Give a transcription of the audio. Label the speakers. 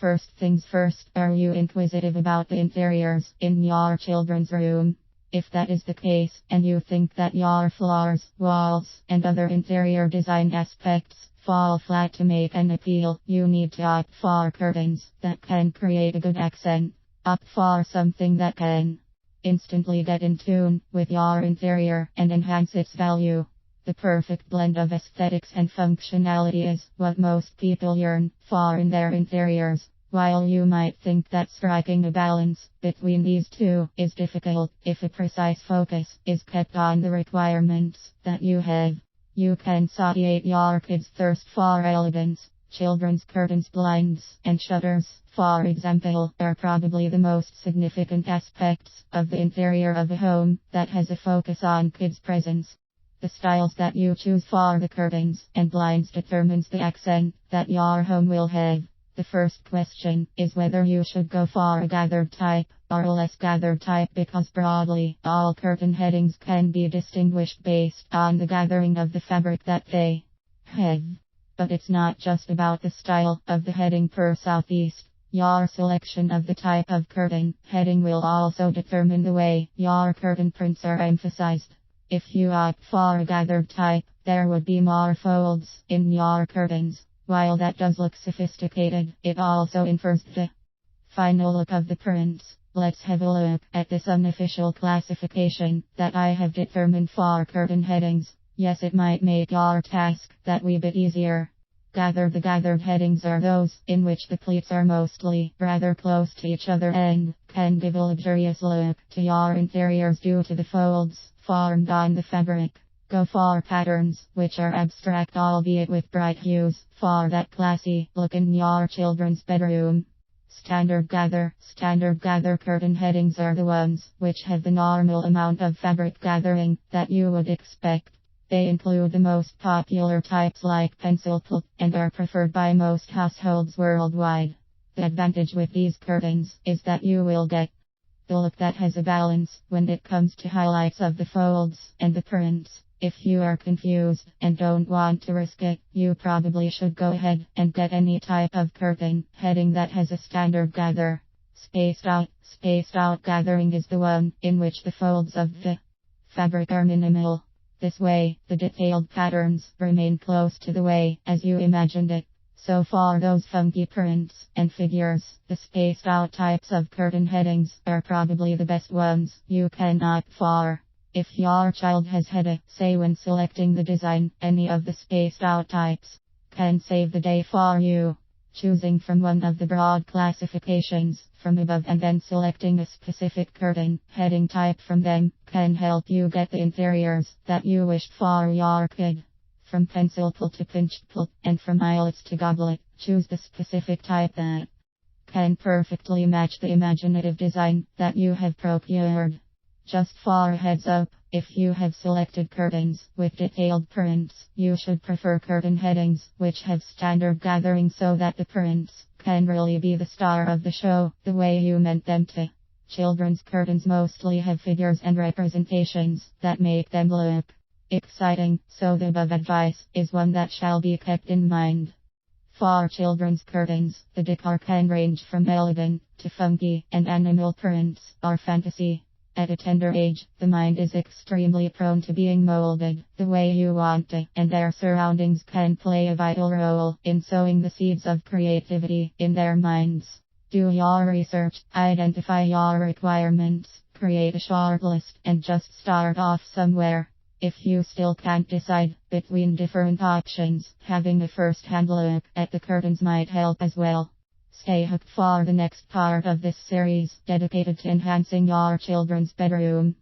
Speaker 1: First things first, are you inquisitive about the interiors in your children's room? If that is the case, and you think that your floors, walls, and other interior design aspects fall flat to make an appeal, you need to opt for curtains that can create a good accent. Opt for something that can instantly get in tune with your interior and enhance its value. The perfect blend of aesthetics and functionality is what most people yearn for in their interiors. While you might think that striking a balance between these two is difficult, if a precise focus is kept on the requirements that you have, you can satiate your kids' thirst for elegance. Children's curtains, blinds, and shutters, for example, are probably the most significant aspects of the interior of a home that has a focus on kids' presence. The styles that you choose for the curtains and blinds determines the accent that your home will have. The first question is whether you should go for a gathered type or a less gathered type, because broadly, all curtain headings can be distinguished based on the gathering of the fabric that they have. But it's not just about the style of the heading per southeast. Your selection of the type of curtain heading will also determine the way your curtain prints are emphasized. If you opt for a gathered type, there would be more folds in your curtains. While that does look sophisticated, it also infers the final look of the prints. Let's have a look at this unofficial classification that I have determined for curtain headings. Yes, it might make your task that wee bit easier. The gathered headings are those in which the pleats are mostly rather close to each other and can give a luxurious look to your interiors due to the folds formed on the fabric. Go for patterns which are abstract, albeit with bright hues, for that classy look in your children's bedroom. Standard gather curtain headings are the ones which have the normal amount of fabric gathering that you would expect. They include the most popular types like pencil pull and are preferred by most households worldwide. The advantage with these curtains is that you will get the look that has a balance when it comes to highlights of the folds and the prints. If you are confused and don't want to risk it, you probably should go ahead and get any type of curtain heading that has a standard gather. Spaced out gathering is the one in which the folds of the fabric are minimal. This way, the detailed patterns remain close to the way as you imagined it. So for those funky prints and figures, the spaced out types of curtain headings are probably the best ones you can opt for. If your child has had a say when selecting the design, any of the spaced out types can save the day for you. Choosing from one of the broad classifications from above and then selecting a specific curtain heading type from them can help you get the interiors that you wished for your kid. From pencil pull to pinched pull, and from eyelets to goblet, choose the specific type that can perfectly match the imaginative design that you have procured. Just for a heads up, if you have selected curtains with detailed prints, you should prefer curtain headings which have standard gathering so that the prints can really be the star of the show, the way you meant them to. Children's curtains mostly have figures and representations that make them look exciting, so the above advice is one that shall be kept in mind. For children's curtains, the decor can range from elegant to funky and animal prints or fantasy. At a tender age, the mind is extremely prone to being molded the way you want it, and their surroundings can play a vital role in sowing the seeds of creativity in their minds. Do your research, identify your requirements, create a short list, and just start off somewhere. If you still can't decide between different options, having a first-hand look at the curtains might help as well. Stay hooked for the next part of this series dedicated to enhancing your children's bedroom.